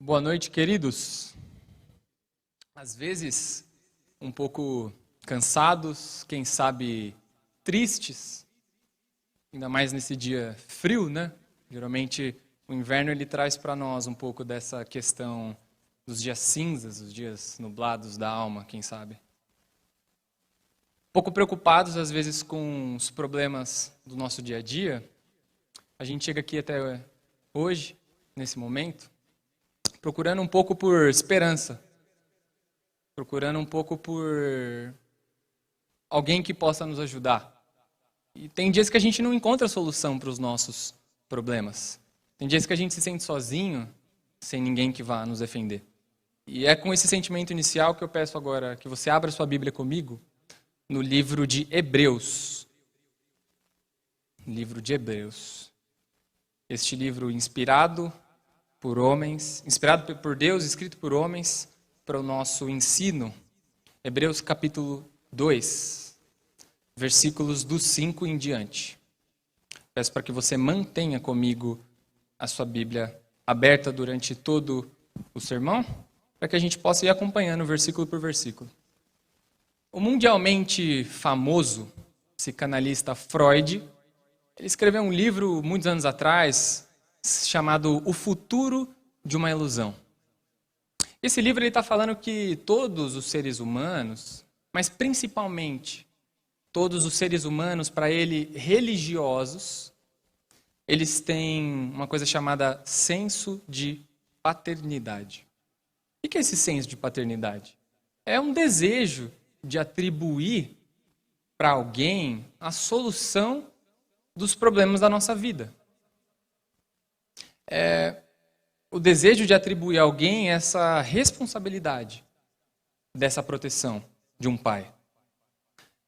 Boa noite, queridos. Às vezes, um pouco cansados, quem sabe tristes, ainda mais nesse dia frio, né? Geralmente, o inverno ele traz para nós um pouco dessa questão dos dias cinzas, os dias nublados da alma, quem sabe. Um pouco preocupados, às vezes, com os problemas do nosso dia a dia. A gente chega aqui até hoje, nesse momento, procurando um pouco por esperança, procurando um pouco por alguém que possa nos ajudar. E tem dias que a gente não encontra solução para os nossos problemas. Tem dias que a gente se sente sozinho, sem ninguém que vá nos defender. E é com esse sentimento inicial que eu peço agora que você abra sua Bíblia comigo no livro de Hebreus. Livro de Hebreus. Este livro inspirado por homens, inspirado por Deus, escrito por homens, para o nosso ensino. Hebreus capítulo 2, versículos do 5 em diante. Peço para que você mantenha comigo a sua Bíblia aberta durante todo o sermão, para que a gente possa ir acompanhando versículo por versículo. O mundialmente famoso psicanalista Freud, ele escreveu um livro muitos anos atrás, chamado O Futuro de uma Ilusão. Esse livro está falando que todos os seres humanos, mas principalmente todos os seres humanos, para ele, religiosos, eles têm uma coisa chamada senso de paternidade. O que é esse senso de paternidade? É um desejo de atribuir para alguém a solução dos problemas da nossa vida. O desejo de atribuir a alguém essa responsabilidade dessa proteção de um pai.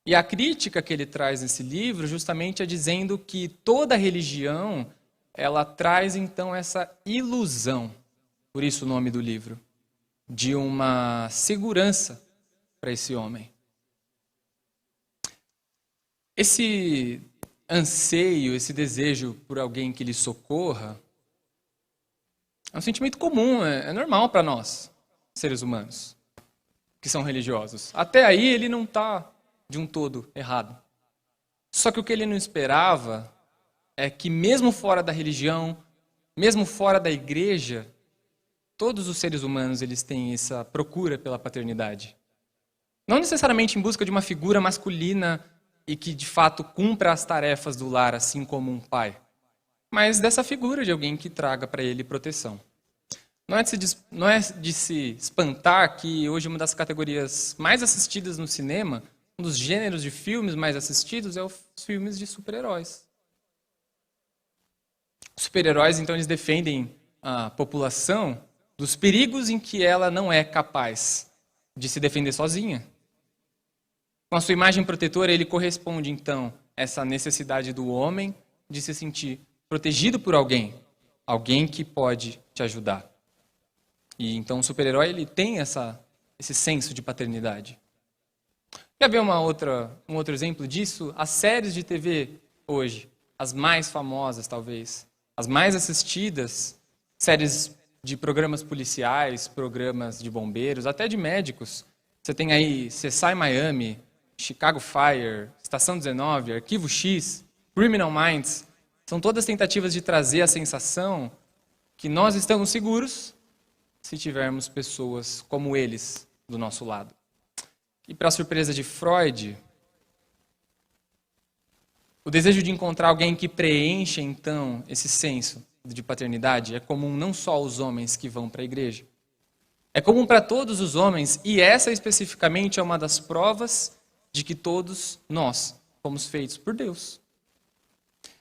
E a crítica que ele traz nesse livro justamente é dizendo que toda religião, ela traz então essa ilusão, por isso o nome do livro, de uma segurança para esse homem. Esse anseio, esse desejo por alguém que lhe socorra, é um sentimento comum, é normal para nós, seres humanos, que são religiosos. Até aí ele não está de um todo errado. Só que o que ele não esperava é que mesmo fora da religião, mesmo fora da igreja, todos os seres humanos eles têm essa procura pela paternidade. Não necessariamente em busca de uma figura masculina e que de fato cumpra as tarefas do lar, assim como um pai, mas dessa figura de alguém que traga para ele proteção. Não é de se espantar que hoje uma das categorias mais assistidas no cinema, um dos gêneros de filmes mais assistidos é os filmes de super-heróis. Os super-heróis, então, eles defendem a população dos perigos em que ela não é capaz de se defender sozinha. Com a sua imagem protetora, ele corresponde, então, a essa necessidade do homem de se sentir protegido por alguém que pode te ajudar. E então o super-herói ele tem esse senso de paternidade. Quer ver um outro exemplo disso? As séries de TV hoje, as mais famosas talvez, as mais assistidas, séries de programas policiais, programas de bombeiros, até de médicos. Você tem aí CSI Miami, Chicago Fire, Estação 19, Arquivo X, Criminal Minds. São todas tentativas de trazer a sensação que nós estamos seguros se tivermos pessoas como eles do nosso lado. E para surpresa de Freud, o desejo de encontrar alguém que preencha, então, esse senso de paternidade é comum não só aos homens que vão para a igreja. É comum para todos os homens, e essa especificamente é uma das provas de que todos nós fomos feitos por Deus.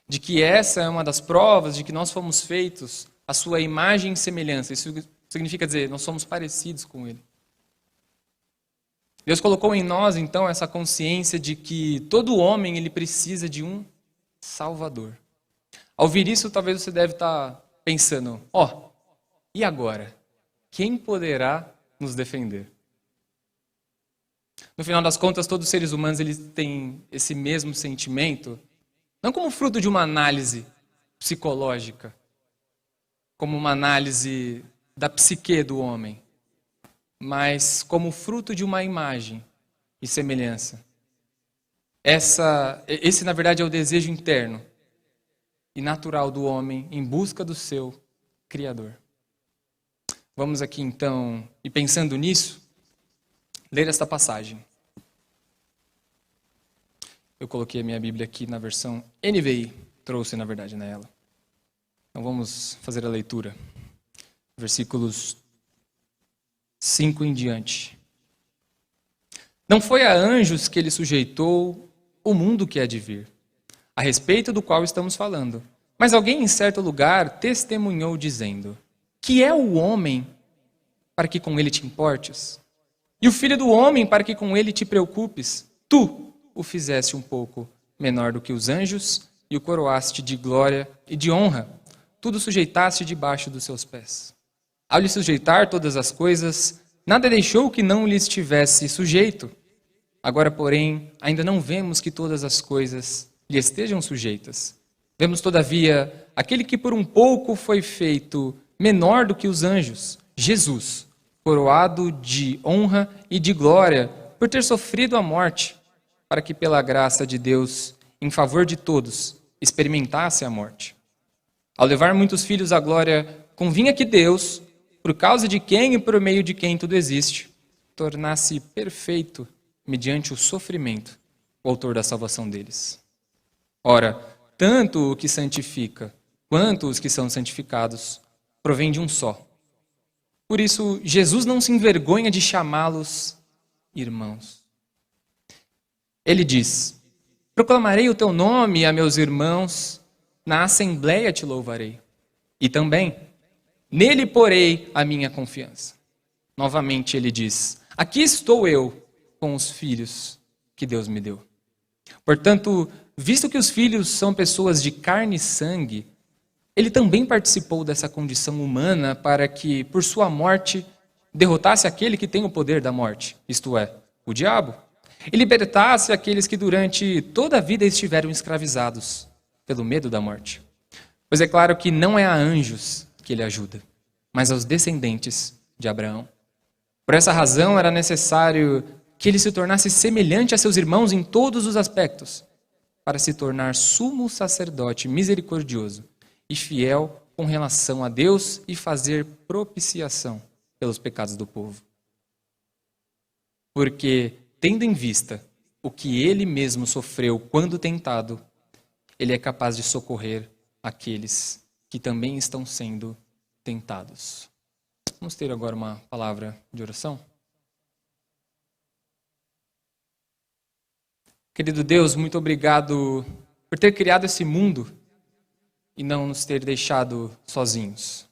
De que essa é uma das provas de que nós fomos feitos à sua imagem e semelhança. Isso significa dizer, nós somos parecidos com Ele. Deus colocou em nós, então, essa consciência de que todo homem ele precisa de um Salvador. Ao ouvir isso, talvez você deve estar pensando, e agora? Quem poderá nos defender? No final das contas, todos os seres humanos eles têm esse mesmo sentimento, não como fruto de uma análise psicológica, como uma análise da psique do homem, mas como fruto de uma imagem e semelhança. Esse, na verdade, é o desejo interno e natural do homem em busca do seu Criador. Vamos aqui, então, e pensando nisso, ler esta passagem. Eu coloquei a minha Bíblia aqui na versão NVI, trouxe, na verdade, nela. Então vamos fazer a leitura. Versículos 5 em diante. Não foi a anjos que ele sujeitou o mundo que há de vir, a respeito do qual estamos falando. Mas alguém em certo lugar testemunhou dizendo: que é o homem para que com ele te importes? E o filho do homem para que com ele te preocupes? Tu o fizeste um pouco menor do que os anjos e o coroaste de glória e de honra. Tudo sujeitaste debaixo dos seus pés. Ao lhe sujeitar todas as coisas, nada deixou que não lhe estivesse sujeito. Agora, porém, ainda não vemos que todas as coisas lhe estejam sujeitas. Vemos, todavia, aquele que por um pouco foi feito menor do que os anjos, Jesus, coroado de honra e de glória, por ter sofrido a morte, para que pela graça de Deus, em favor de todos, experimentasse a morte. Ao levar muitos filhos à glória, convinha que Deus, por causa de quem e por meio de quem tudo existe, tornasse perfeito, mediante o sofrimento, o autor da salvação deles. Ora, tanto o que santifica, quanto os que são santificados, provém de um só. Por isso, Jesus não se envergonha de chamá-los irmãos. Ele diz: proclamarei o teu nome a meus irmãos, na assembleia te louvarei. E também, nele porei a minha confiança. Novamente ele diz: aqui estou eu com os filhos que Deus me deu. Portanto, visto que os filhos são pessoas de carne e sangue, ele também participou dessa condição humana para que, por sua morte, derrotasse aquele que tem o poder da morte, isto é, o diabo, e libertasse aqueles que durante toda a vida estiveram escravizados pelo medo da morte. Pois é claro que não é a anjos que ele ajuda, mas aos descendentes de Abraão. Por essa razão era necessário que ele se tornasse semelhante a seus irmãos em todos os aspectos, para se tornar sumo sacerdote misericordioso e fiel com relação a Deus e fazer propiciação pelos pecados do povo. Porque, tendo em vista o que ele mesmo sofreu quando tentado, ele é capaz de socorrer aqueles que também estão sendo tentados. Vamos ter agora uma palavra de oração? Querido Deus, muito obrigado por ter criado esse mundo e não nos ter deixado sozinhos,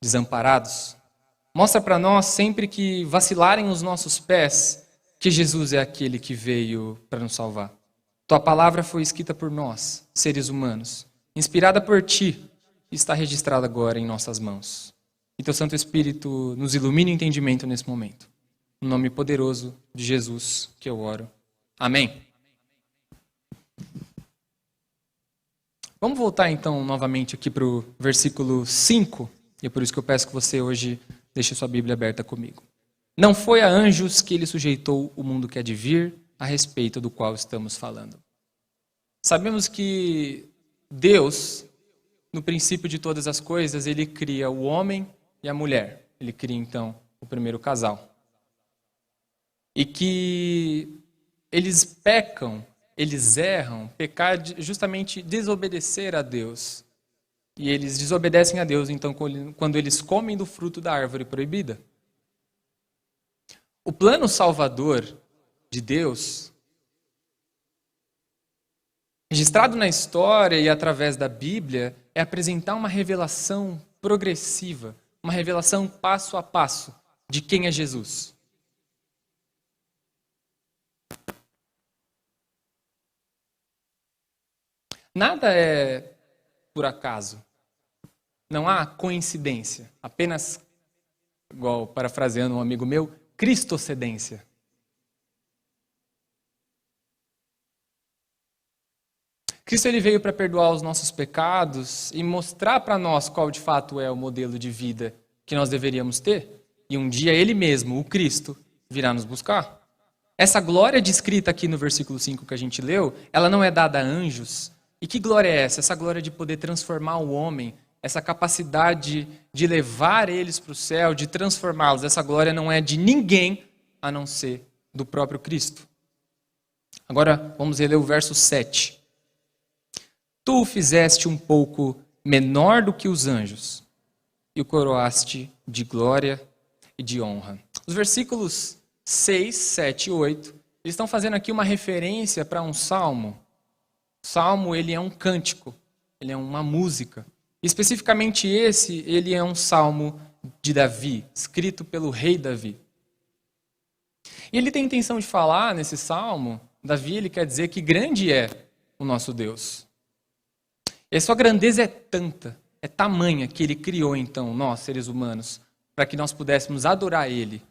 desamparados. Mostra para nós, sempre que vacilarem os nossos pés, que Jesus é aquele que veio para nos salvar. Tua palavra foi escrita por nós, seres humanos, inspirada por Ti, e está registrada agora em nossas mãos. E Teu Santo Espírito nos ilumine o entendimento nesse momento. No nome poderoso de Jesus que eu oro. Amém. Vamos voltar então novamente aqui para o versículo 5, e é por isso que eu peço que você hoje deixe sua Bíblia aberta comigo. Não foi a anjos que ele sujeitou o mundo que há de vir, a respeito do qual estamos falando. Sabemos que Deus, no princípio de todas as coisas, ele cria o homem e a mulher. Ele cria então o primeiro casal. E que eles pecam, eles erram, pecar justamente desobedecer a Deus. E eles desobedecem a Deus, então, quando eles comem do fruto da árvore proibida. O plano salvador de Deus, registrado na história e através da Bíblia, é apresentar uma revelação progressiva, uma revelação passo a passo de quem é Jesus. Nada é por acaso. Não há coincidência. Apenas, igual parafraseando um amigo meu, cristocedência. Cristo ele veio para perdoar os nossos pecados e mostrar para nós qual de fato é o modelo de vida que nós deveríamos ter, e um dia ele mesmo, o Cristo, virá nos buscar. Essa glória descrita aqui no versículo 5 que a gente leu, ela não é dada a anjos. E que glória é essa? Essa glória de poder transformar o homem, essa capacidade de levar eles para o céu, de transformá-los. Essa glória não é de ninguém a não ser do próprio Cristo. Agora vamos reler o verso 7. Tu o fizeste um pouco menor do que os anjos e o coroaste de glória e de honra. Os versículos 6, 7 e 8, eles estão fazendo aqui uma referência para um salmo. O salmo, ele é um cântico, ele é uma música. Especificamente esse, ele é um salmo de Davi, escrito pelo rei Davi. E ele tem a intenção de falar nesse salmo, Davi, ele quer dizer que grande é o nosso Deus. E a sua grandeza é tanta, é tamanha, que ele criou então, nós, seres humanos, para que nós pudéssemos adorar ele.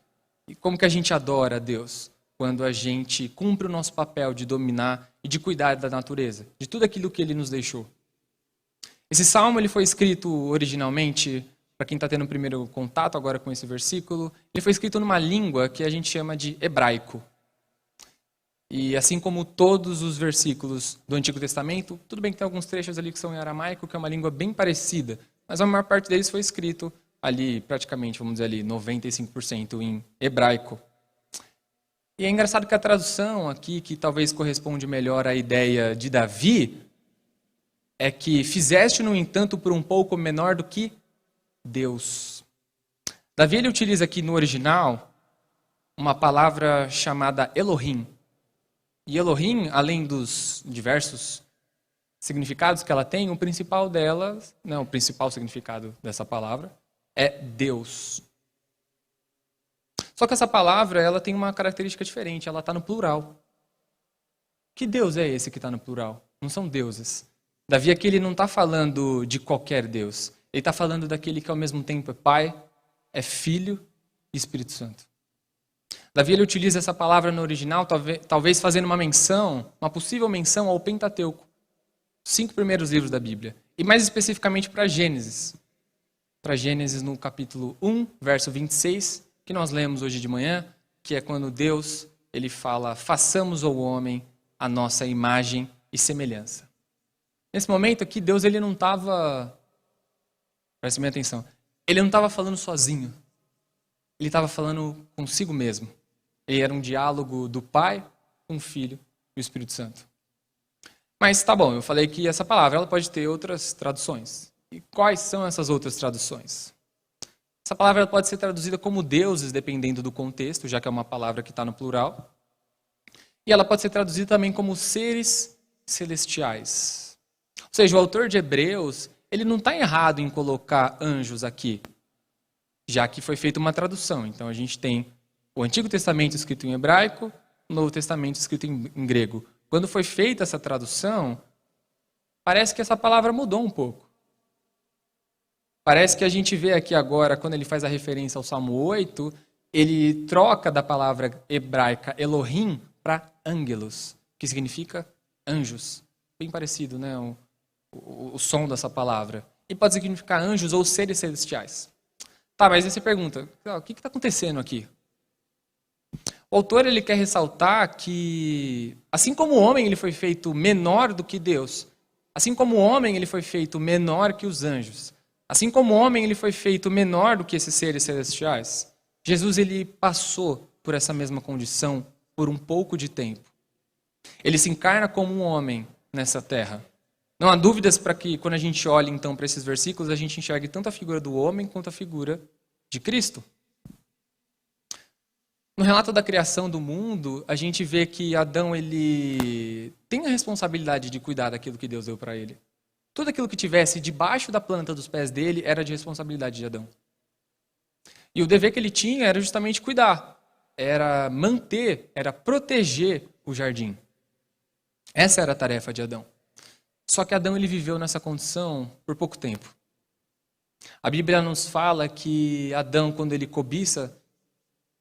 E como que a gente adora a Deus? Quando a gente cumpre o nosso papel de dominar e de cuidar da natureza, de tudo aquilo que ele nos deixou. Esse salmo ele foi escrito originalmente, para quem está tendo o primeiro contato agora com esse versículo, ele foi escrito numa língua que a gente chama de hebraico. E assim como todos os versículos do Antigo Testamento, tudo bem que tem alguns trechos ali que são em aramaico, que é uma língua bem parecida, mas a maior parte deles foi escrito ali, praticamente, vamos dizer ali, 95% em hebraico. E é engraçado que a tradução aqui, que talvez corresponde melhor à ideia de Davi, é que fizeste, no entanto, por um pouco menor do que Deus. Davi ele utiliza aqui no original uma palavra chamada Elohim. E Elohim, além dos diversos significados que ela tem, o principal delas, não, o principal significado dessa palavra é Deus. Só que essa palavra ela tem uma característica diferente, ela está no plural. Que Deus é esse que está no plural? Não são deuses. Davi aqui ele não está falando de qualquer Deus. Ele está falando daquele que ao mesmo tempo é Pai, é Filho e Espírito Santo. Davi ele utiliza essa palavra no original, talvez fazendo uma menção, uma possível menção ao Pentateuco. Os 5 primeiros livros da Bíblia. E mais especificamente para Gênesis. Para Gênesis no capítulo 1, verso 26, que nós lemos hoje de manhã, que é quando Deus ele fala, façamos ao homem a nossa imagem e semelhança. Nesse momento aqui, Deus ele não estava, preste bem atenção, ele não estava falando sozinho, ele estava falando consigo mesmo. Ele era um diálogo do Pai com o Filho e o Espírito Santo. Mas tá bom, eu falei que essa palavra ela pode ter outras traduções. E quais são essas outras traduções? Essa palavra ela pode ser traduzida como deuses, dependendo do contexto, já que é uma palavra que está no plural. E ela pode ser traduzida também como seres celestiais. Ou seja, o autor de Hebreus, ele não está errado em colocar anjos aqui, já que foi feita uma tradução. Então a gente tem o Antigo Testamento escrito em hebraico, o Novo Testamento escrito em grego. Quando foi feita essa tradução, parece que essa palavra mudou um pouco. Parece que a gente vê aqui agora, quando ele faz a referência ao Salmo 8, ele troca da palavra hebraica Elohim para ângelos, que significa anjos. Bem parecido, né? O som dessa palavra. E pode significar anjos ou seres celestiais. Tá, mas aí você pergunta, o que está acontecendo aqui? O autor ele quer ressaltar que, assim como o homem ele foi feito menor do que Deus, assim como o homem ele foi feito menor que os anjos, assim como o homem ele foi feito menor do que esses seres celestiais, Jesus ele passou por essa mesma condição por um pouco de tempo. Ele se encarna como um homem nessa terra. Não há dúvidas para que, quando a gente olha então para esses versículos, a gente enxergue tanto a figura do homem quanto a figura de Cristo. No relato da criação do mundo, a gente vê que Adão ele tem a responsabilidade de cuidar daquilo que Deus deu para ele. Tudo aquilo que tivesse debaixo da planta dos pés dele era de responsabilidade de Adão. E o dever que ele tinha era justamente cuidar, era manter, era proteger o jardim. Essa era a tarefa de Adão. Só que Adão ele viveu nessa condição por pouco tempo. A Bíblia nos fala que Adão, quando ele cobiça,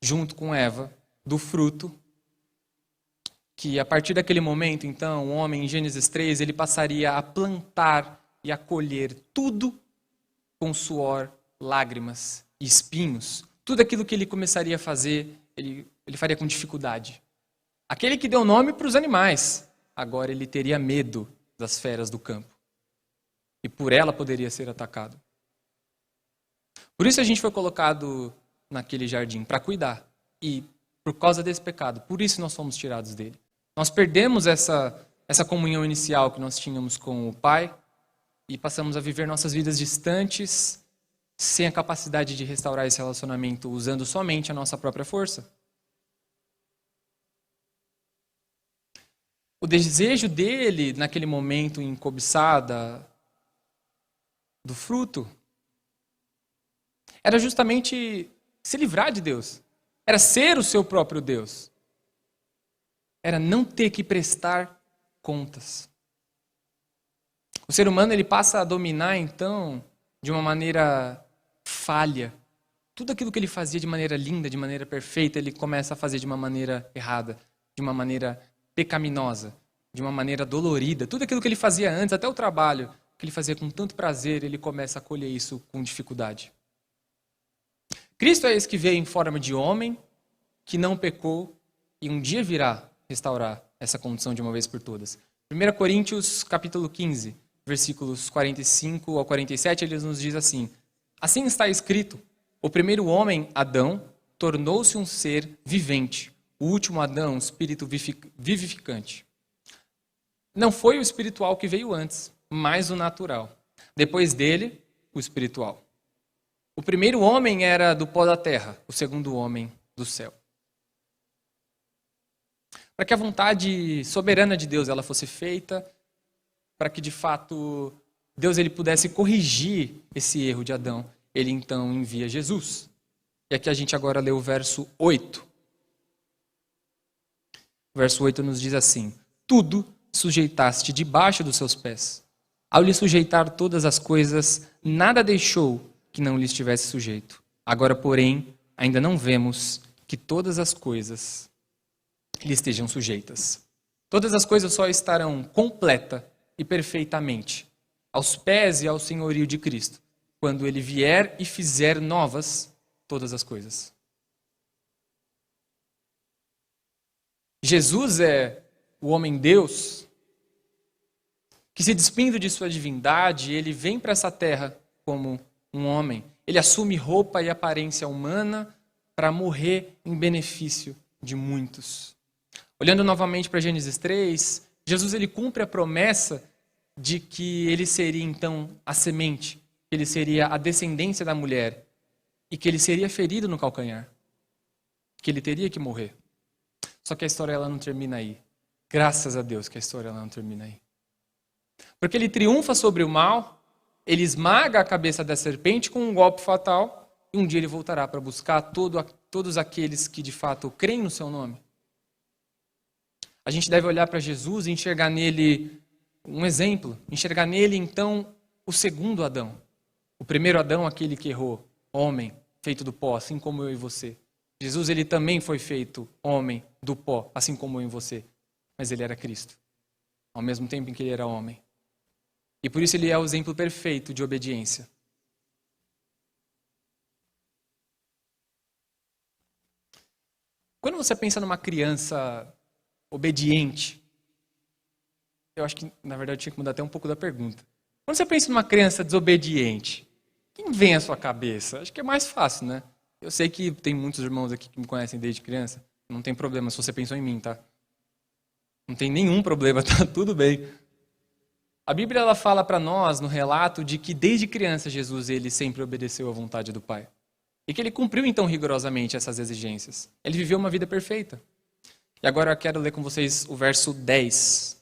junto com Eva, do fruto, que a partir daquele momento, então, o homem, em Gênesis 3, ele passaria a plantar e a colher tudo com suor, lágrimas e espinhos, tudo aquilo que ele começaria a fazer, ele faria com dificuldade. Aquele que deu nome para os animais, agora ele teria medo das feras do campo. E por ela poderia ser atacado. Por isso a gente foi colocado naquele jardim, para cuidar. E por causa desse pecado, por isso nós fomos tirados dele. Nós perdemos essa comunhão inicial que nós tínhamos com o Pai e passamos a viver nossas vidas distantes, sem a capacidade de restaurar esse relacionamento, usando somente a nossa própria força. O desejo dele, naquele momento, em cobiçada do fruto, era justamente se livrar de Deus. Era ser o seu próprio Deus. Era não ter que prestar contas. O ser humano ele passa a dominar, então, de uma maneira falha. Tudo aquilo que ele fazia de maneira linda, de maneira perfeita, ele começa a fazer de uma maneira errada, de uma maneira pecaminosa, de uma maneira dolorida. Tudo aquilo que ele fazia antes, até o trabalho, que ele fazia com tanto prazer, ele começa a colher isso com dificuldade. Cristo é esse que veio em forma de homem, que não pecou, e um dia virá restaurar essa condição de uma vez por todas. 1 Coríntios, capítulo 15, versículos 45 ao 47, ele nos diz assim: assim está escrito, o primeiro homem, Adão, tornou-se um ser vivente. O último Adão, um espírito vivificante. Não foi o espiritual que veio antes, mas o natural. Depois dele, o espiritual. O primeiro homem era do pó da terra, o segundo homem do céu. Para que a vontade soberana de Deus ela fosse feita, para que de fato Deus ele pudesse corrigir esse erro de Adão, ele então envia Jesus. E aqui a gente agora lê o verso 8. O verso 8 nos diz assim: tudo sujeitaste debaixo dos seus pés. Ao lhe sujeitar todas as coisas, nada deixou que não lhe estivesse sujeito. Agora, porém, ainda não vemos que todas as coisas lhe estejam sujeitas. Todas as coisas só estarão completa e perfeitamente aos pés e ao senhorio de Cristo, quando ele vier e fizer novas todas as coisas. Jesus é o homem-Deus que, se despindo de sua divindade, ele vem para essa terra como um homem. Ele assume roupa e aparência humana para morrer em benefício de muitos. Olhando novamente para Gênesis 3, Jesus ele cumpre a promessa de que ele seria então a semente, que ele seria a descendência da mulher e que ele seria ferido no calcanhar, que ele teria que morrer. Só que a história ela não termina aí. Graças a Deus que a história ela não termina aí. Porque ele triunfa sobre o mal, ele esmaga a cabeça da serpente com um golpe fatal e um dia ele voltará para buscar todos aqueles que de fato creem no seu nome. A gente deve olhar para Jesus e enxergar nele um exemplo, enxergar nele então o segundo Adão. O primeiro Adão, aquele que errou, homem, feito do pó, assim como eu e você. Jesus ele também foi feito homem do pó, assim como eu e você, mas ele era Cristo, ao mesmo tempo em que ele era homem. E por isso ele é o exemplo perfeito de obediência. Quando você pensa numa criança obediente, eu acho que, na verdade, eu tinha que mudar até um pouco da pergunta. Quando você pensa numa criança desobediente, quem vem à sua cabeça? Acho que é mais fácil, né? Eu sei que tem muitos irmãos aqui que me conhecem desde criança. Não tem problema se você pensou em mim, tá? Não tem nenhum problema, tá tudo bem. A Bíblia ela fala para nós, no relato, de que desde criança Jesus ele sempre obedeceu à vontade do Pai. E que ele cumpriu então rigorosamente essas exigências. Ele viveu uma vida perfeita. E agora eu quero ler com vocês o verso 10.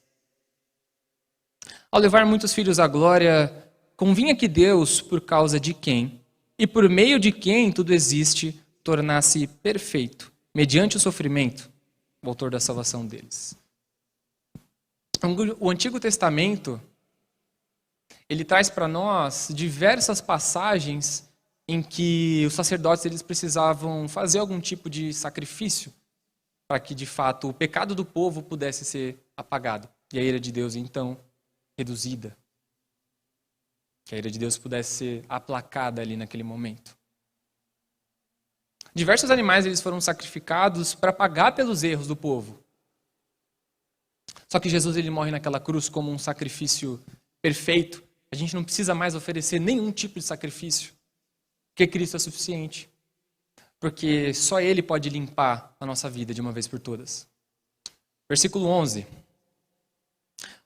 Ao levar muitos filhos à glória, convinha que Deus, por causa de quem, e por meio de quem tudo existe, tornasse perfeito, mediante o sofrimento, o autor da salvação deles. O Antigo Testamento, ele traz para nós diversas passagens em que os sacerdotes eles precisavam fazer algum tipo de sacrifício para que, de fato, o pecado do povo pudesse ser apagado. E a ira de Deus, então, reduzida. Que a ira de Deus pudesse ser aplacada ali naquele momento. Diversos animais eles foram sacrificados para pagar pelos erros do povo. Só que Jesus ele morre naquela cruz como um sacrifício perfeito. A gente não precisa mais oferecer nenhum tipo de sacrifício, porque Cristo é suficiente. Porque só Ele pode limpar a nossa vida de uma vez por todas. Versículo 11.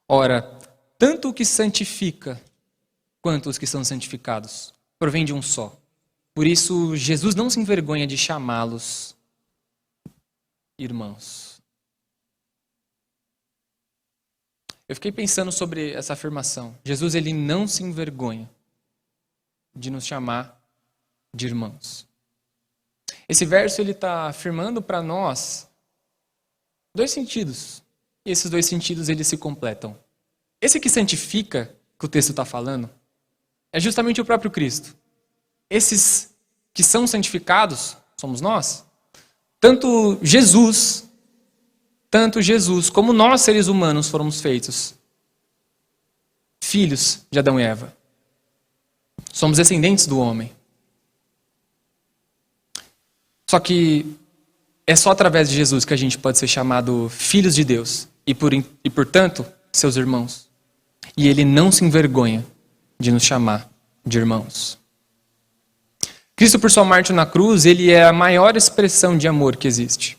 Ora, tanto o que santifica quanto os que são santificados provém de um só. Por isso, Jesus não se envergonha de chamá-los irmãos. Eu fiquei pensando sobre essa afirmação. Jesus ele não se envergonha de nos chamar de irmãos. Esse verso ele está afirmando para nós dois sentidos. E esses dois sentidos eles se completam. Esse que santifica, que o texto está falando, é justamente o próprio Cristo. Esses que são santificados, somos nós. Tanto Jesus como nós seres humanos fomos feitos filhos de Adão e Eva. Somos descendentes do homem. Só que é só através de Jesus que a gente pode ser chamado filhos de Deus e portanto, seus irmãos. E ele não se envergonha de nos chamar de irmãos. Cristo, por sua morte na cruz, ele é a maior expressão de amor que existe.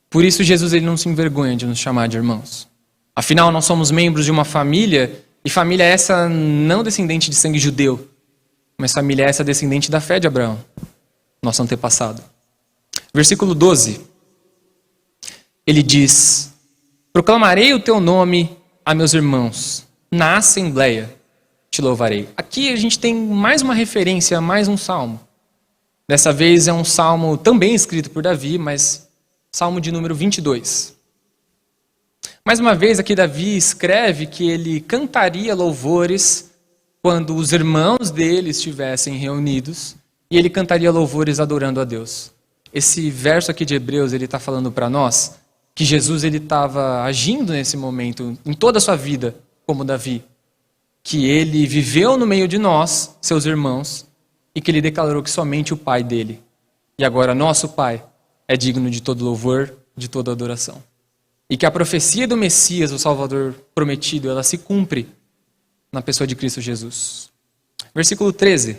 Por isso, Jesus ele não se envergonha de nos chamar de irmãos. Afinal, nós somos membros de uma família, e família essa não descendente de sangue judeu, mas família essa descendente da fé de Abraão, nosso antepassado. Versículo 12. Ele diz: proclamarei o teu nome a meus irmãos, na assembleia te louvarei. Aqui a gente tem mais uma referência, mais um salmo. Dessa vez é um salmo também escrito por Davi, mas salmo de número 22. Mais uma vez aqui Davi escreve que ele cantaria louvores quando os irmãos dele estivessem reunidos, e ele cantaria louvores adorando a Deus. Esse verso aqui de Hebreus, ele está falando para nós que Jesus ele estava agindo nesse momento, em toda a sua vida, como Davi. Que ele viveu no meio de nós, seus irmãos, e que ele declarou que somente o Pai dele, e agora nosso Pai, é digno de todo louvor, de toda adoração. E que a profecia do Messias, o Salvador prometido, ela se cumpre na pessoa de Cristo Jesus. Versículo 13.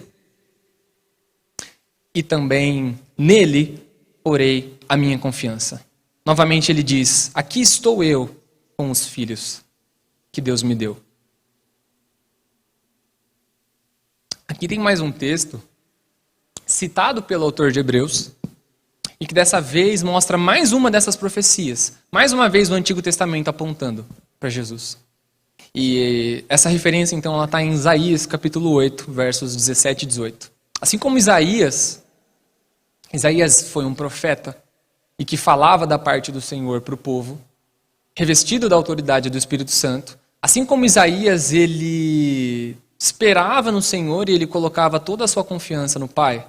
E também nele porei a minha confiança. Novamente ele diz: aqui estou eu com os filhos que Deus me deu. Aqui tem mais um texto citado pelo autor de Hebreus e que dessa vez mostra mais uma dessas profecias. Mais uma vez o Antigo Testamento apontando para Jesus. E essa referência então ela está em Isaías capítulo 8, versos 17 e 18. Assim como Isaías foi um profeta e que falava da parte do Senhor para o povo, revestido da autoridade do Espírito Santo. Assim como Isaías, ele esperava no Senhor e ele colocava toda a sua confiança no Pai.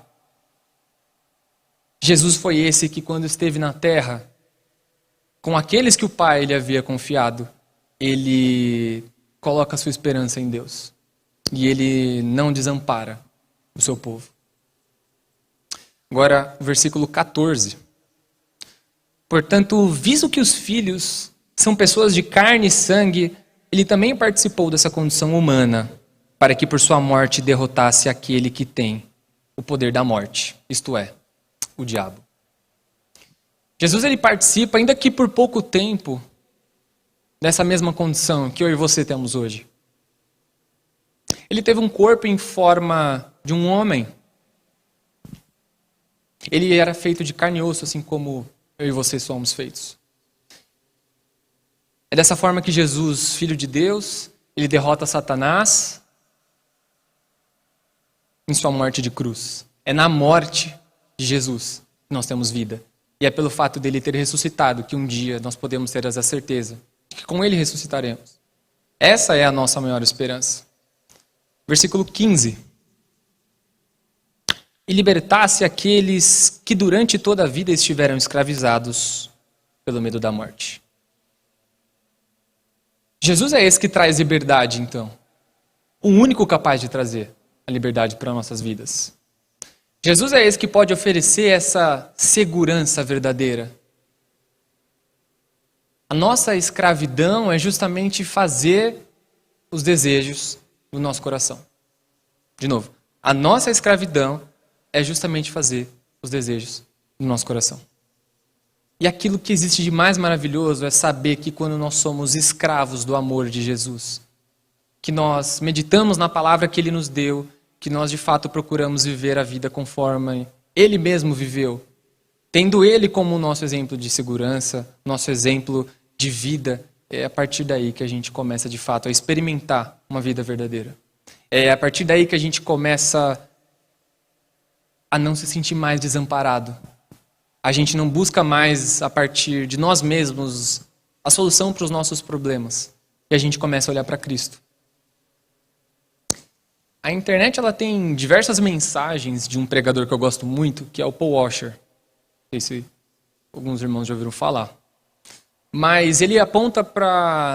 Jesus foi esse que, quando esteve na terra, com aqueles que o Pai lhe havia confiado, ele coloca a sua esperança em Deus. E ele não desampara o seu povo. Agora, versículo 14. Portanto, visto que os filhos são pessoas de carne e sangue, ele também participou dessa condição humana, para que por sua morte derrotasse aquele que tem o poder da morte, isto é, o diabo. Jesus ele participa, ainda que por pouco tempo, dessa mesma condição que eu e você temos hoje. Ele teve um corpo em forma de um homem. Ele era feito de carne e osso, assim como eu e você somos feitos. É dessa forma que Jesus, filho de Deus, ele derrota Satanás em sua morte de cruz. É na morte de Jesus que nós temos vida. E é pelo fato dele ter ressuscitado que um dia nós podemos ter essa certeza de que com ele ressuscitaremos. Essa é a nossa maior esperança. Versículo 15. E libertasse aqueles que durante toda a vida estiveram escravizados pelo medo da morte. Jesus é esse que traz liberdade, então. O único capaz de trazer a liberdade para nossas vidas. Jesus é esse que pode oferecer essa segurança verdadeira. A nossa escravidão é justamente fazer os desejos do nosso coração. De novo, a nossa escravidão é justamente fazer os desejos do nosso coração. E aquilo que existe de mais maravilhoso é saber que quando nós somos escravos do amor de Jesus, que nós meditamos na palavra que Ele nos deu, que nós de fato procuramos viver a vida conforme Ele mesmo viveu, tendo Ele como o nosso exemplo de segurança, nosso exemplo de vida, é a partir daí que a gente começa de fato a experimentar uma vida verdadeira. É a partir daí que a gente começa a não se sentir mais desamparado. A gente não busca mais, a partir de nós mesmos, a solução para os nossos problemas. E a gente começa a olhar para Cristo. A internet ela tem diversas mensagens de um pregador que eu gosto muito, que é o Paul Washer. Não sei se alguns irmãos já ouviram falar. Mas ele aponta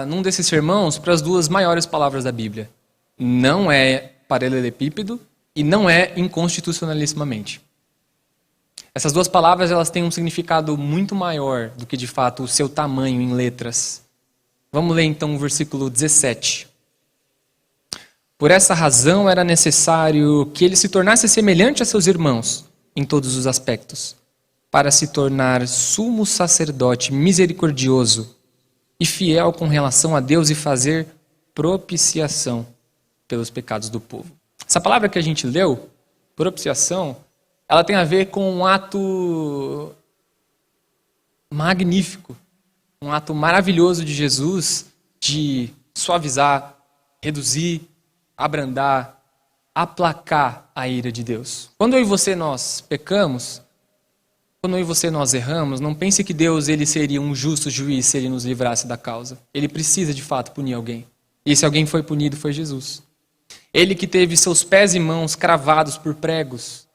num desses sermões, para as duas maiores palavras da Bíblia. Não é paralelepípedo e não é inconstitucionalissimamente. Essas duas palavras elas têm um significado muito maior do que de fato o seu tamanho em letras. Vamos ler então o versículo 17. Por essa razão era necessário que ele se tornasse semelhante a seus irmãos em todos os aspectos, para se tornar sumo sacerdote misericordioso e fiel com relação a Deus e fazer propiciação pelos pecados do povo. Essa palavra que a gente leu, propiciação, ela tem a ver com um ato magnífico, um ato maravilhoso de Jesus de suavizar, reduzir, abrandar, aplacar a ira de Deus. Quando eu e você nós pecamos, quando eu e você nós erramos, não pense que Deus ele seria um justo juiz se ele nos livrasse da causa. Ele precisa de fato punir alguém. E esse alguém foi punido foi Jesus. Ele que teve seus pés e mãos cravados por pregos,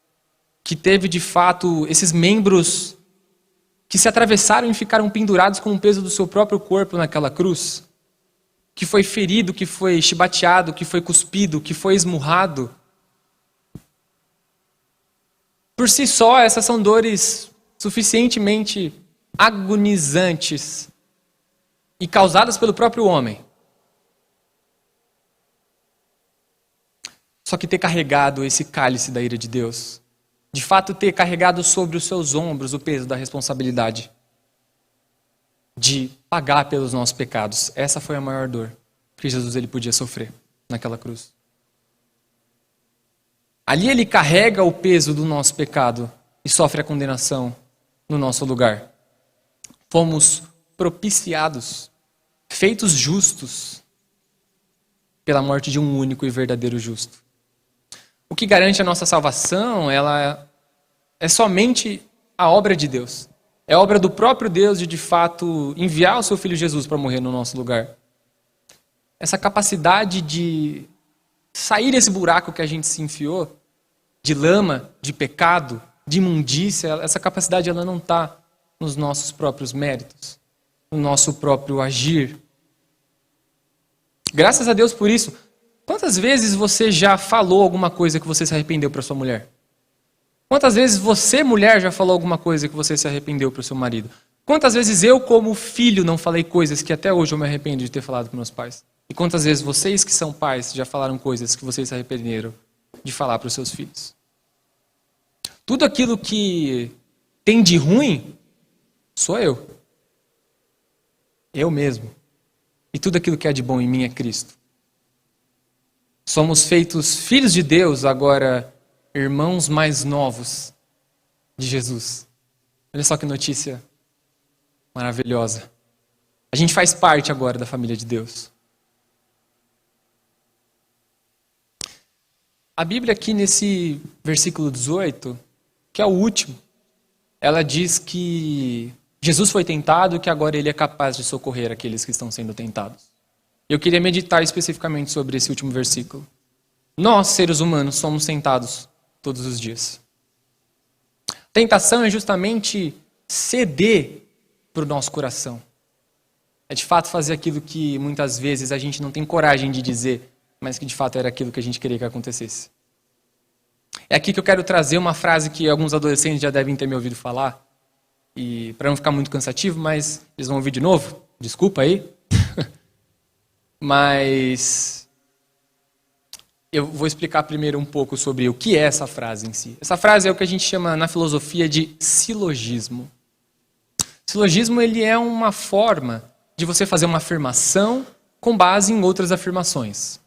que teve de fato esses membros que se atravessaram e ficaram pendurados com o peso do seu próprio corpo naquela cruz, que foi ferido, que foi chibateado, que foi cuspido, que foi esmurrado. Por si só, essas são dores suficientemente agonizantes e causadas pelo próprio homem. Só que ter carregado esse cálice da ira de Deus, de fato ter carregado sobre os seus ombros o peso da responsabilidade de pagar pelos nossos pecados, essa foi a maior dor que Jesus ele podia sofrer naquela cruz. Ali ele carrega o peso do nosso pecado e sofre a condenação no nosso lugar. Fomos propiciados, feitos justos pela morte de um único e verdadeiro justo. O que garante a nossa salvação, ela é somente a obra de Deus. É obra do próprio Deus de fato, enviar o seu Filho Jesus para morrer no nosso lugar. Essa capacidade de sair desse buraco que a gente se enfiou, de lama, de pecado, de imundícia, essa capacidade ela não está nos nossos próprios méritos, no nosso próprio agir. Graças a Deus por isso. Quantas vezes você já falou alguma coisa que você se arrependeu para sua mulher? Quantas vezes você, mulher, já falou alguma coisa que você se arrependeu para o seu marido? Quantas vezes eu, como filho, não falei coisas que até hoje eu me arrependo de ter falado com meus pais? E quantas vezes vocês que são pais já falaram coisas que vocês se arrependeram de falar para os seus filhos? Tudo aquilo que tem de ruim, sou eu. Eu mesmo. E tudo aquilo que é de bom em mim é Cristo. Somos feitos filhos de Deus, agora irmãos mais novos de Jesus. Olha só que notícia maravilhosa. A gente faz parte agora da família de Deus. A Bíblia aqui nesse versículo 18, que é o último, ela diz que Jesus foi tentado e que agora ele é capaz de socorrer aqueles que estão sendo tentados. Eu queria meditar especificamente sobre esse último versículo. Nós, seres humanos, somos tentados todos os dias. Tentação é justamente ceder para o nosso coração. É de fato fazer aquilo que muitas vezes a gente não tem coragem de dizer, mas que de fato era aquilo que a gente queria que acontecesse. É aqui que eu quero trazer uma frase que alguns adolescentes já devem ter me ouvido falar, e para não ficar muito cansativo, mas eles vão ouvir de novo, desculpa aí. Mas eu vou explicar primeiro um pouco sobre o que é essa frase em si. Essa frase é o que a gente chama na filosofia de silogismo. Silogismo, ele é uma forma de você fazer uma afirmação com base em outras afirmações.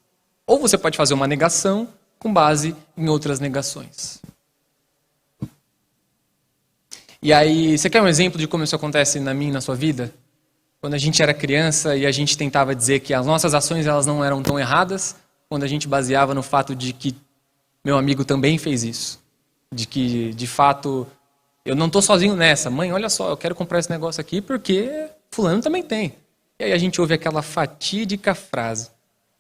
Ou você pode fazer uma negação com base em outras negações. E aí, você quer um exemplo de como isso acontece na minha e na sua vida? Quando a gente era criança e a gente tentava dizer que as nossas ações elas não eram tão erradas, quando a gente baseava no fato de que meu amigo também fez isso. De que, de fato, eu não estou sozinho nessa. Mãe, olha só, eu quero comprar esse negócio aqui porque fulano também tem. E aí a gente ouve aquela fatídica frase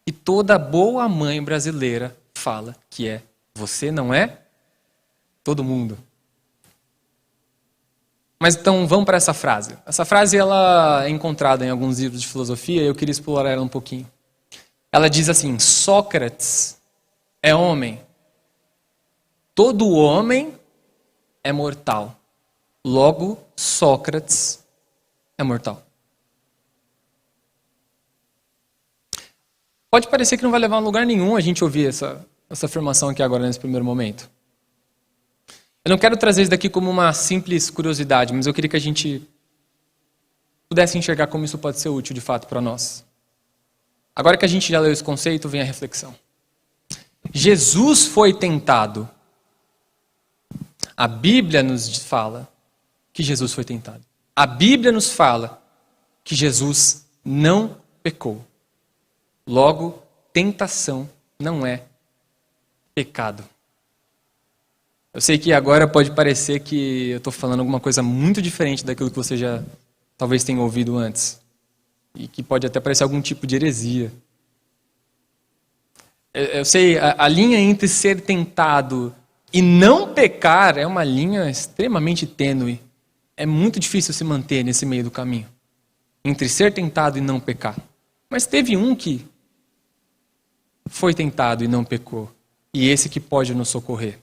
que toda boa mãe brasileira fala, que é: você não é todo mundo. Mas então vamos para essa frase. Essa frase ela é encontrada em alguns livros de filosofia e eu queria explorar ela um pouquinho. Ela diz assim: Sócrates é homem. Todo homem é mortal. Logo, Sócrates é mortal. Pode parecer que não vai levar a lugar nenhum a gente ouvir essa afirmação aqui agora nesse primeiro momento. Eu não quero trazer isso daqui como uma simples curiosidade, mas eu queria que a gente pudesse enxergar como isso pode ser útil de fato para nós. Agora que a gente já leu esse conceito, vem a reflexão. Jesus foi tentado. A Bíblia nos fala que Jesus foi tentado. A Bíblia nos fala que Jesus não pecou. Logo, tentação não é pecado. Eu sei que agora pode parecer que eu estou falando alguma coisa muito diferente daquilo que você já talvez tenha ouvido antes. E que pode até parecer algum tipo de heresia. Eu sei, a linha entre ser tentado e não pecar é uma linha extremamente tênue. É muito difícil se manter nesse meio do caminho. Entre ser tentado e não pecar. Mas teve um que foi tentado e não pecou. E esse que pode nos socorrer.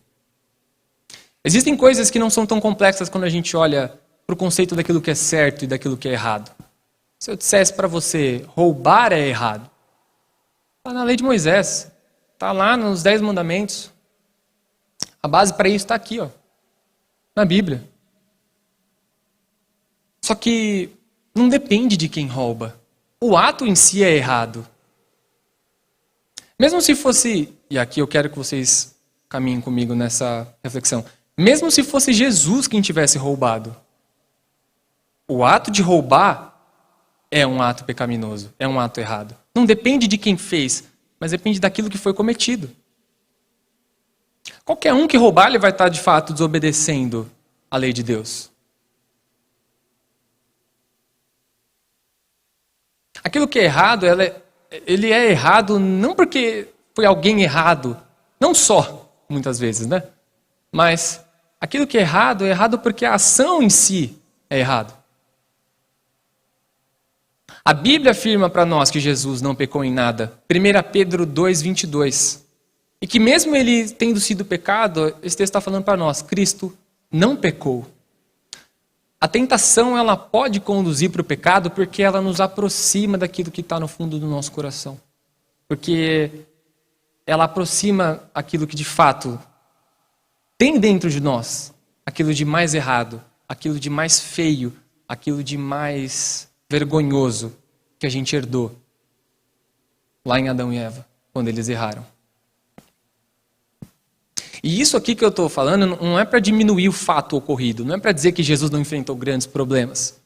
Existem coisas que não são tão complexas quando a gente olha para o conceito daquilo que é certo e daquilo que é errado. Se eu dissesse para você, roubar é errado. Está na lei de Moisés. Está lá nos 10 mandamentos. A base para isso está aqui, ó, na Bíblia. Só que não depende de quem rouba. O ato em si é errado. Mesmo se fosse, e aqui eu quero que vocês caminhem comigo nessa reflexão, mesmo se fosse Jesus quem tivesse roubado, o ato de roubar é um ato pecaminoso, é um ato errado. Não depende de quem fez, mas depende daquilo que foi cometido. Qualquer um que roubar, ele vai estar de fato desobedecendo a lei de Deus. Aquilo que é errado, ele é errado não porque foi alguém errado, não só, muitas vezes, né? Mas aquilo que é errado porque a ação em si é errado. A Bíblia afirma para nós que Jesus não pecou em nada. 1 Pedro 2:22. E que mesmo ele tendo sido pecado, esse texto está falando para nós, Cristo não pecou. A tentação ela pode conduzir para o pecado porque ela nos aproxima daquilo que está no fundo do nosso coração. Porque ela aproxima aquilo que de fato tem dentro de nós, aquilo de mais errado, aquilo de mais feio, aquilo de mais vergonhoso que a gente herdou lá em Adão e Eva, quando eles erraram. E isso aqui que eu estou falando não é para diminuir o fato ocorrido, não é para dizer que Jesus não enfrentou grandes problemas.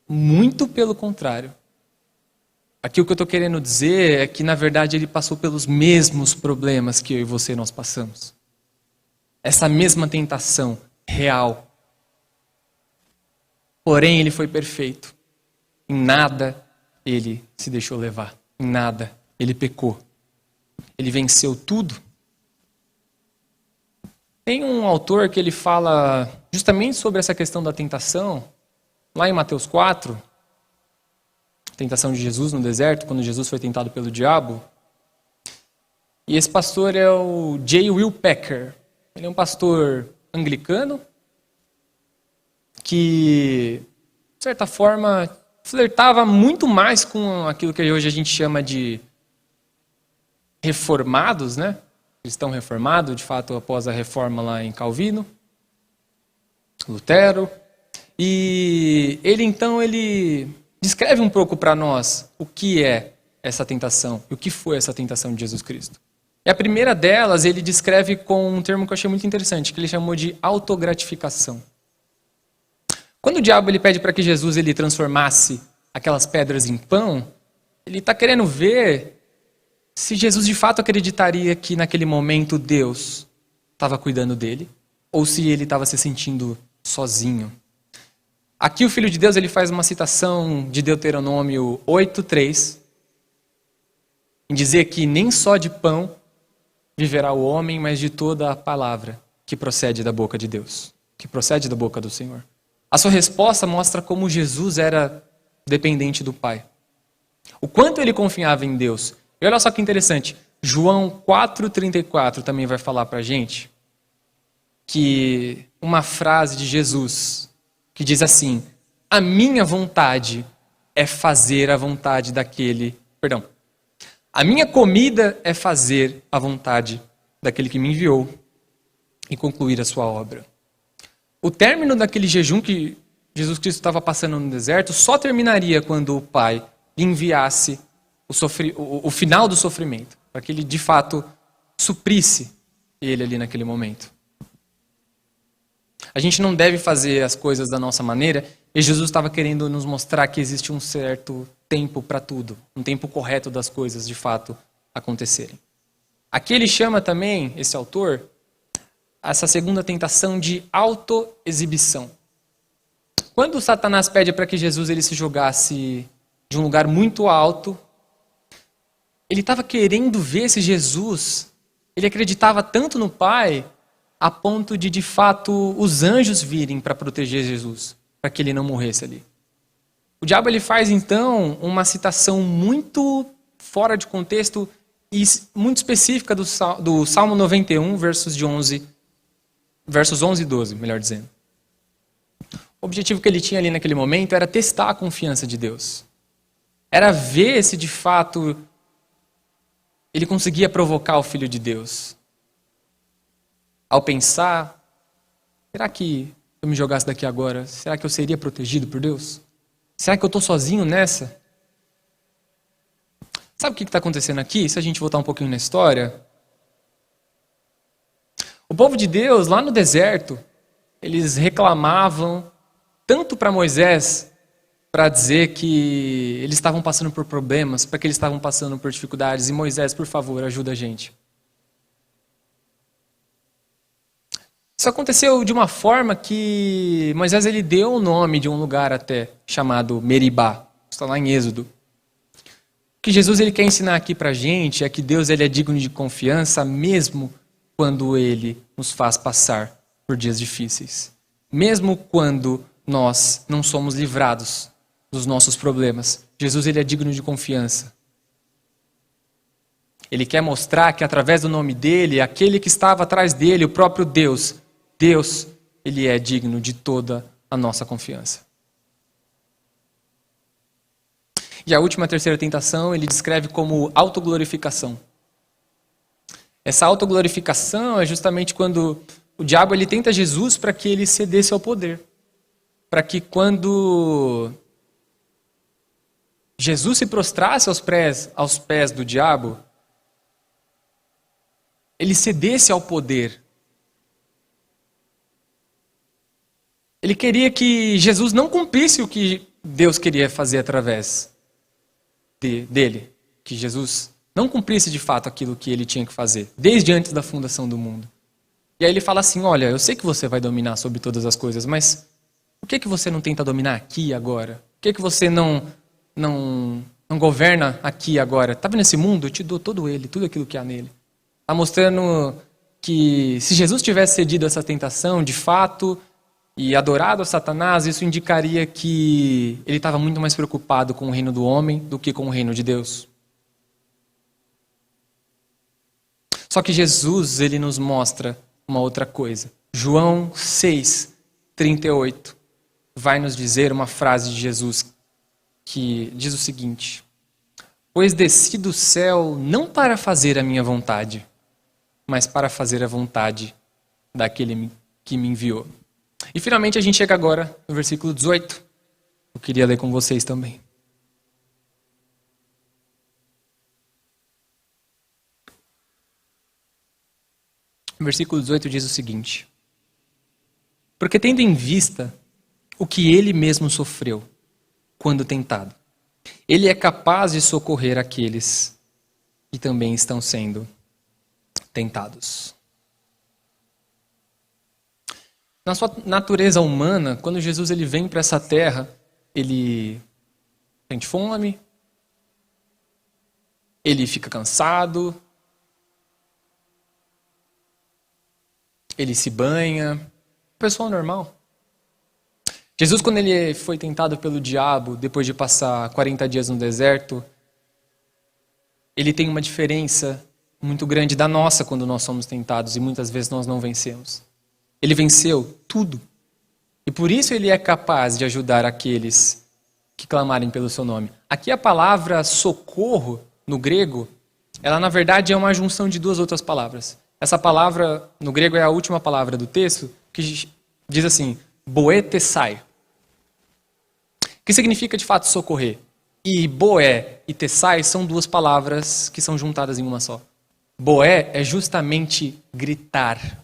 Muito pelo contrário. Aqui o que eu estou querendo dizer é que, na verdade, ele passou pelos mesmos problemas que eu e você nós passamos. Essa mesma tentação real. Porém, ele foi perfeito. Em nada ele se deixou levar. Em nada ele pecou. Ele venceu tudo. Tem um autor que ele fala justamente sobre essa questão da tentação, lá em Mateus 4, a tentação de Jesus no deserto, quando Jesus foi tentado pelo diabo. E esse pastor é o J. Will Packer. Ele é um pastor anglicano que, de certa forma, flertava muito mais com aquilo que hoje a gente chama de reformados, né? Cristão reformado, de fato, após a reforma lá em Calvino, Lutero. E ele descreve um pouco para nós o que é essa tentação e o que foi essa tentação de Jesus Cristo. E a primeira delas ele descreve com um termo que eu achei muito interessante, que ele chamou de autogratificação. Quando o diabo ele pede para que Jesus ele transformasse aquelas pedras em pão, ele está querendo ver se Jesus de fato acreditaria que naquele momento Deus estava cuidando dele, ou se ele estava se sentindo sozinho. Aqui o Filho de Deus ele faz uma citação de Deuteronômio 8:3, em dizer que nem só de pão viverá o homem, mas de toda a palavra que procede da boca de Deus, que procede da boca do Senhor. A sua resposta mostra como Jesus era dependente do Pai. O quanto ele confiava em Deus. E olha só que interessante, João 4:34 também vai falar para a gente que uma frase de Jesus que diz assim: a minha vontade é fazer a vontade daquele... Perdão. A minha comida é fazer a vontade daquele que me enviou e concluir a sua obra. O término daquele jejum que Jesus Cristo estava passando no deserto só terminaria quando o Pai lhe enviasse o final do sofrimento, para que ele de fato suprisse ele ali naquele momento. A gente não deve fazer as coisas da nossa maneira, e Jesus estava querendo nos mostrar que existe um certo tempo para tudo, um tempo correto das coisas de fato acontecerem. Aqui ele chama também, esse autor, essa segunda tentação de autoexibição. Quando Satanás pede para que Jesus ele se jogasse de um lugar muito alto, ele estava querendo ver se Jesus, ele acreditava tanto no Pai, a ponto de fato, os anjos virem para proteger Jesus, para que ele não morresse ali. O diabo ele faz, então, uma citação muito fora de contexto e muito específica do Salmo 91, versos 11 e 12, melhor dizendo. O objetivo que ele tinha ali naquele momento era testar a confiança de Deus. Era ver se, de fato, ele conseguia provocar o Filho de Deus. Ao pensar, será que se eu me jogasse daqui agora, será que eu seria protegido por Deus? Será que eu estou sozinho nessa? Sabe o que está acontecendo aqui? Se a gente voltar um pouquinho na história. O povo de Deus, lá no deserto, eles reclamavam tanto para Moisés, para dizer que eles estavam passando por problemas, para que eles estavam passando por dificuldades. E Moisés, por favor, ajuda a gente. Isso aconteceu de uma forma que Moisés ele deu o nome de um lugar até chamado Meribá. Está lá em Êxodo. O que Jesus ele quer ensinar aqui para a gente é que Deus ele é digno de confiança mesmo quando ele nos faz passar por dias difíceis. Mesmo quando nós não somos livrados dos nossos problemas. Jesus ele é digno de confiança. Ele quer mostrar que através do nome dele, aquele que estava atrás dele, o próprio Deus, ele é digno de toda a nossa confiança. E a última, terceira tentação, ele descreve como autoglorificação. Essa autoglorificação é justamente quando o diabo ele tenta Jesus para que ele cedesse ao poder. Para que quando Jesus se prostrasse aos pés do diabo, ele cedesse ao poder. Ele queria que Jesus não cumprisse o que Deus queria fazer através dele. Que Jesus não cumprisse de fato aquilo que ele tinha que fazer, desde antes da fundação do mundo. E aí ele fala assim, olha, eu sei que você vai dominar sobre todas as coisas, mas por que você não tenta dominar aqui e agora? Por que você não governa aqui e agora? Está vendo esse mundo? Eu te dou todo ele, tudo aquilo que há nele. Está mostrando que se Jesus tivesse cedido a essa tentação, de fato, e adorado a Satanás, isso indicaria que ele estava muito mais preocupado com o reino do homem do que com o reino de Deus. Só que Jesus, ele nos mostra uma outra coisa. João 6:38 vai nos dizer uma frase de Jesus que diz o seguinte: pois desci do céu não para fazer a minha vontade, mas para fazer a vontade daquele que me enviou. E finalmente a gente chega agora no versículo 18. Eu queria ler com vocês também. O versículo 18 diz o seguinte: porque tendo em vista o que ele mesmo sofreu quando tentado, ele é capaz de socorrer aqueles que também estão sendo tentados. Na sua natureza humana, quando Jesus ele vem para essa terra, ele sente fome, ele fica cansado, ele se banha, pessoa normal. Jesus, quando ele foi tentado pelo diabo, depois de passar 40 dias no deserto, ele tem uma diferença muito grande da nossa quando nós somos tentados e muitas vezes nós não vencemos. Ele venceu tudo. E por isso ele é capaz de ajudar aqueles que clamarem pelo seu nome. Aqui a palavra socorro, no grego, ela na verdade é uma junção de duas outras palavras. Essa palavra, no grego, é a última palavra do texto, que diz assim, boetesai, que significa de fato socorrer. E boé e tessai são duas palavras que são juntadas em uma só. Boé é justamente gritar.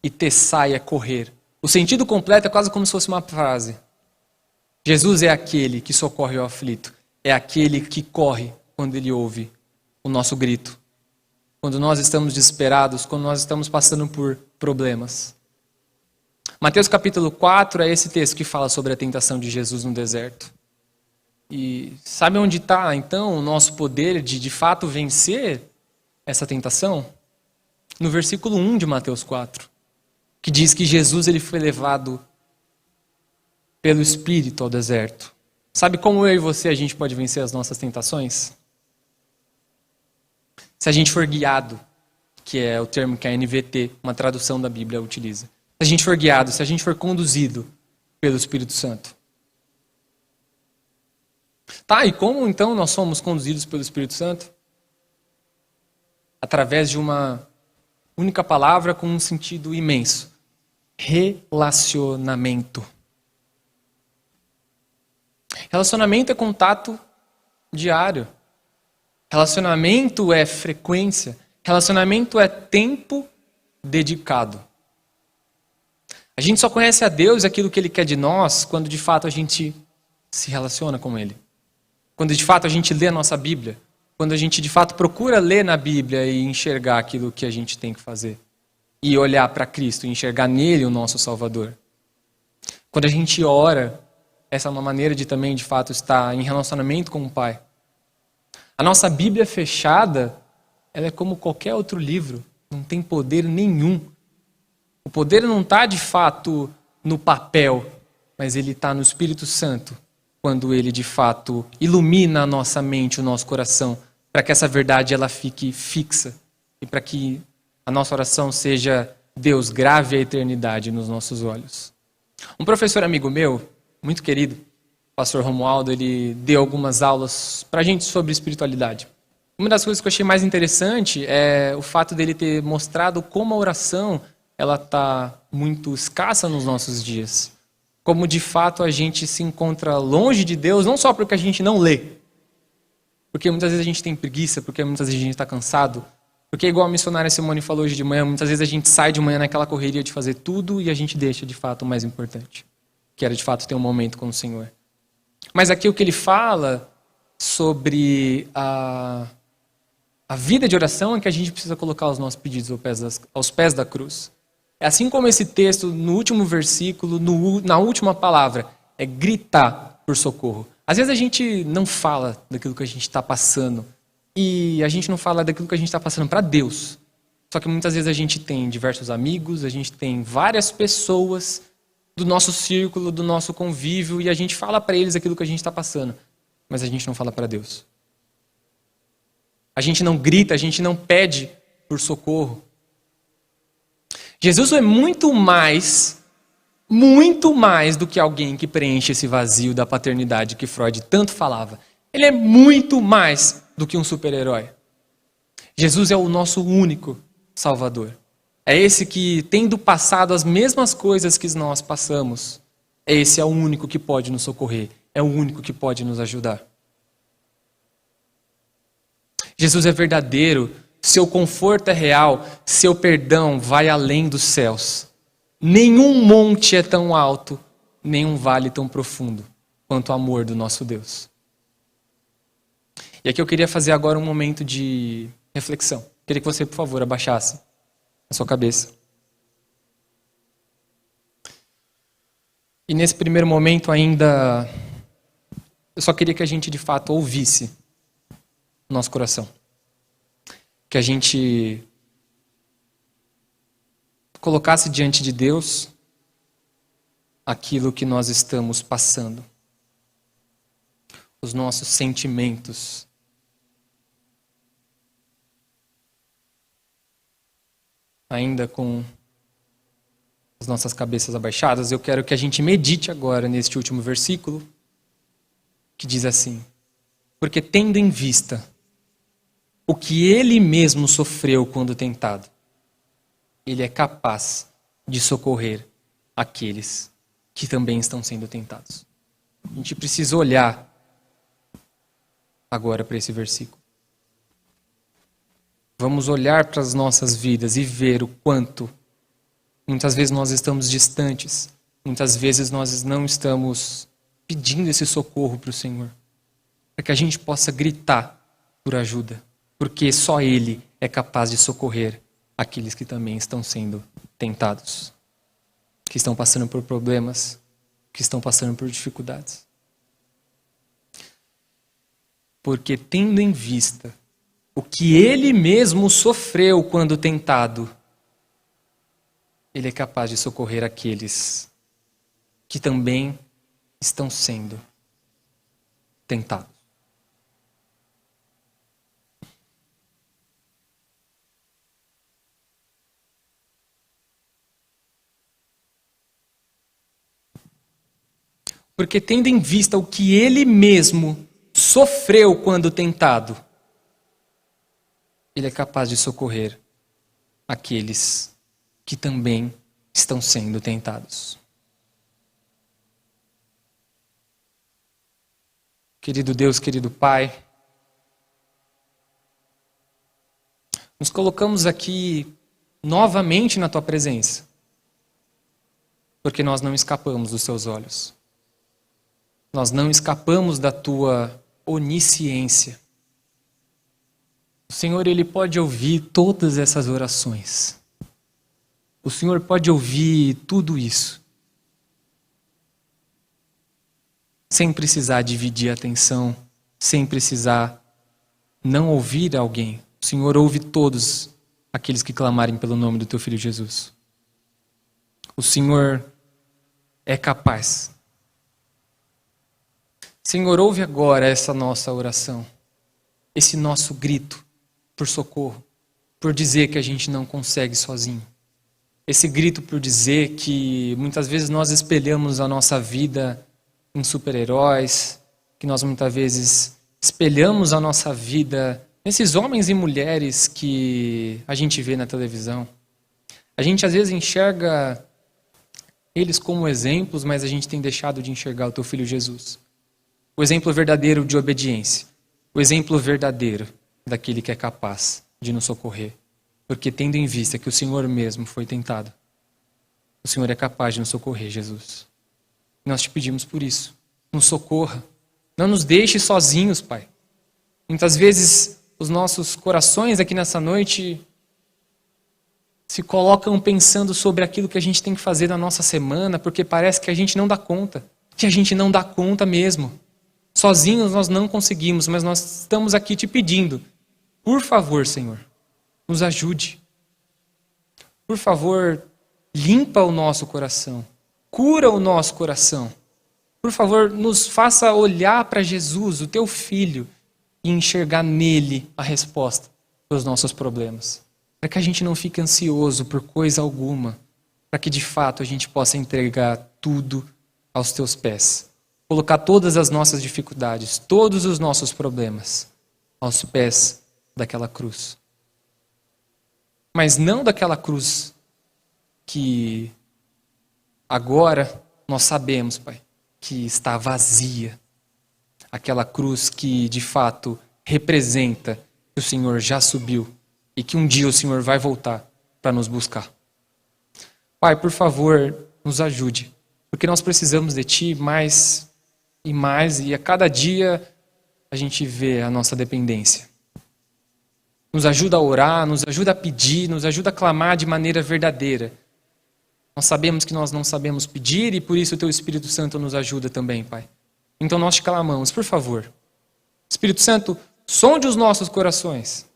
E tessai é correr. O sentido completo é quase como se fosse uma frase. Jesus é aquele que socorre o aflito. É aquele que corre quando ele ouve o nosso grito. Quando nós estamos desesperados, quando nós estamos passando por problemas. Mateus capítulo 4 é esse texto que fala sobre a tentação de Jesus no deserto. E sabe onde está, então, o nosso poder de fato vencer essa tentação? No versículo 1 de Mateus 4. Que diz que Jesus ele foi levado pelo Espírito ao deserto. Sabe como eu e você a gente pode vencer as nossas tentações? Se a gente for guiado, que é o termo que a NVT, uma tradução da Bíblia, utiliza. Se a gente for guiado, se a gente for conduzido pelo Espírito Santo. Tá, e como então nós somos conduzidos pelo Espírito Santo? Através de uma única palavra com um sentido imenso. Relacionamento. Relacionamento é contato diário. Relacionamento é frequência. Relacionamento é tempo dedicado. A gente só conhece a Deus e aquilo que Ele quer de nós quando de fato a gente se relaciona com Ele. Quando de fato a gente lê a nossa Bíblia. Quando a gente de fato procura ler na Bíblia e enxergar aquilo que a gente tem que fazer. E olhar para Cristo e enxergar nele o nosso Salvador. Quando a gente ora, essa é uma maneira de também, de fato, estar em relacionamento com o Pai. A nossa Bíblia fechada, ela é como qualquer outro livro. Não tem poder nenhum. O poder não está, de fato, no papel, mas ele está no Espírito Santo. Quando ele, de fato, ilumina a nossa mente, o nosso coração, para que essa verdade ela fique fixa e para que a nossa oração seja: Deus, grave a eternidade nos nossos olhos. Um professor amigo meu, muito querido, o pastor Romualdo, ele deu algumas aulas para a gente sobre espiritualidade. Uma das coisas que eu achei mais interessante é o fato dele ter mostrado como a oração ela está muito escassa nos nossos dias. Como de fato a gente se encontra longe de Deus, não só porque a gente não lê, porque muitas vezes a gente tem preguiça, porque muitas vezes a gente está cansado. Porque igual a missionária Simone falou hoje de manhã, muitas vezes a gente sai de manhã naquela correria de fazer tudo e a gente deixa de fato o mais importante, que era de fato ter um momento com o Senhor. Mas aqui o que ele fala sobre a vida de oração é que a gente precisa colocar os nossos pedidos aos pés da cruz. É assim como esse texto, no último versículo, na última palavra, é gritar por socorro. Às vezes a gente não fala daquilo que a gente está passando. E a gente não fala daquilo que a gente está passando para Deus. Só que muitas vezes a gente tem diversos amigos, a gente tem várias pessoas do nosso círculo, do nosso convívio, e a gente fala para eles aquilo que a gente está passando. Mas a gente não fala para Deus. A gente não grita, a gente não pede por socorro. Jesus é muito mais do que alguém que preenche esse vazio da paternidade que Freud tanto falava. Ele é muito mais do que um super-herói. Jesus é o nosso único Salvador. É esse que, tendo passado as mesmas coisas que nós passamos, esse é o único que pode nos socorrer. É o único que pode nos ajudar. Jesus é verdadeiro, seu conforto é real, seu perdão vai além dos céus. Nenhum monte é tão alto, nenhum vale tão profundo quanto o amor do nosso Deus. E aqui eu queria fazer agora um momento de reflexão. Queria que você, por favor, abaixasse a sua cabeça. E nesse primeiro momento ainda, eu só queria que a gente de fato ouvisse o nosso coração. Que a gente colocasse diante de Deus aquilo que nós estamos passando. Os nossos sentimentos. Ainda com as nossas cabeças abaixadas, eu quero que a gente medite agora neste último versículo, que diz assim: porque tendo em vista o que ele mesmo sofreu quando tentado, ele é capaz de socorrer aqueles que também estão sendo tentados. A gente precisa olhar agora para esse versículo. Vamos olhar para as nossas vidas e ver o quanto muitas vezes nós estamos distantes, muitas vezes nós não estamos pedindo esse socorro para o Senhor, para que a gente possa gritar por ajuda, porque só Ele é capaz de socorrer aqueles que também estão sendo tentados, que estão passando por problemas, que estão passando por dificuldades. Porque tendo em vista o que Ele mesmo sofreu quando tentado, Ele é capaz de socorrer aqueles que também estão sendo tentados. Porque tendo em vista o que Ele mesmo sofreu quando tentado, Ele é capaz de socorrer aqueles que também estão sendo tentados. Querido Deus, querido Pai, nos colocamos aqui novamente na Tua presença, porque nós não escapamos dos Teus olhos. Nós não escapamos da Tua onisciência. O Senhor, Ele pode ouvir todas essas orações. O Senhor pode ouvir tudo isso, sem precisar dividir a atenção, sem precisar não ouvir alguém. O Senhor ouve todos aqueles que clamarem pelo nome do Teu Filho Jesus. O Senhor é capaz. Senhor, ouve agora essa nossa oração, esse nosso grito por socorro, por dizer que a gente não consegue sozinho. Esse grito por dizer que muitas vezes nós espelhamos a nossa vida em super-heróis, que nós muitas vezes espelhamos a nossa vida nesses homens e mulheres que a gente vê na televisão. A gente às vezes enxerga eles como exemplos, mas a gente tem deixado de enxergar o Teu Filho Jesus. O exemplo verdadeiro de obediência. O exemplo verdadeiro daquele que é capaz de nos socorrer. Porque tendo em vista que o Senhor mesmo foi tentado, o Senhor é capaz de nos socorrer, Jesus. Nós te pedimos por isso. Nos socorra. Não nos deixe sozinhos, Pai. Muitas vezes os nossos corações aqui nessa noite se colocam pensando sobre aquilo que a gente tem que fazer na nossa semana, porque parece que a gente não dá conta. Que a gente não dá conta mesmo. Sozinhos nós não conseguimos, mas nós estamos aqui te pedindo. Por favor, Senhor, nos ajude. Por favor, limpa o nosso coração. Cura o nosso coração. Por favor, nos faça olhar para Jesus, o Teu Filho, e enxergar nele a resposta para os nossos problemas. para que a gente não fique ansioso por coisa alguma, para que de fato a gente possa entregar tudo aos teus pés. Colocar todas as nossas dificuldades, todos os nossos problemas aos pés daquela cruz. Mas não daquela cruz que agora nós sabemos, Pai, que está vazia. Aquela cruz que de fato representa que o Senhor já subiu e que um dia o Senhor vai voltar para nos buscar. Pai, por favor, nos ajude, porque nós precisamos de Ti mais e mais, e a cada dia a gente vê a nossa dependência. Nos ajuda a orar, nos ajuda a pedir, nos ajuda a clamar de maneira verdadeira. Nós sabemos que nós não sabemos pedir e por isso o Teu Espírito Santo nos ajuda também, Pai. Então nós te clamamos, por favor. Espírito Santo, sonde os nossos corações.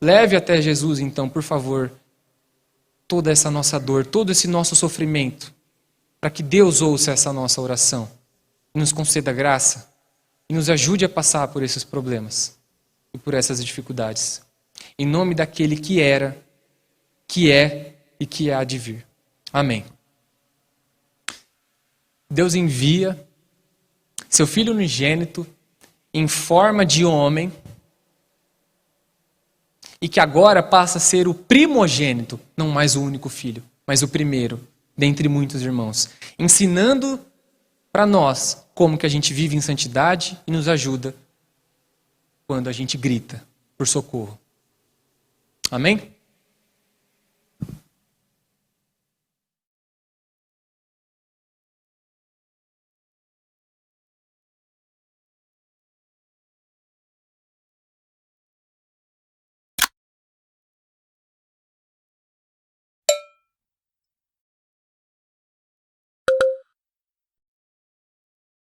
Leve até Jesus, então, por favor, toda essa nossa dor, todo esse nosso sofrimento, para que Deus ouça essa nossa oração e nos conceda graça e nos ajude a passar por esses problemas e por essas dificuldades. Em nome daquele que era, que é e que há de vir. Amém. Deus envia seu Filho unigênito em forma de homem e que agora passa a ser o primogênito, não mais o único filho, mas o primeiro dentre muitos irmãos, ensinando para nós como que a gente vive em santidade e nos ajuda quando a gente grita por socorro. Amém?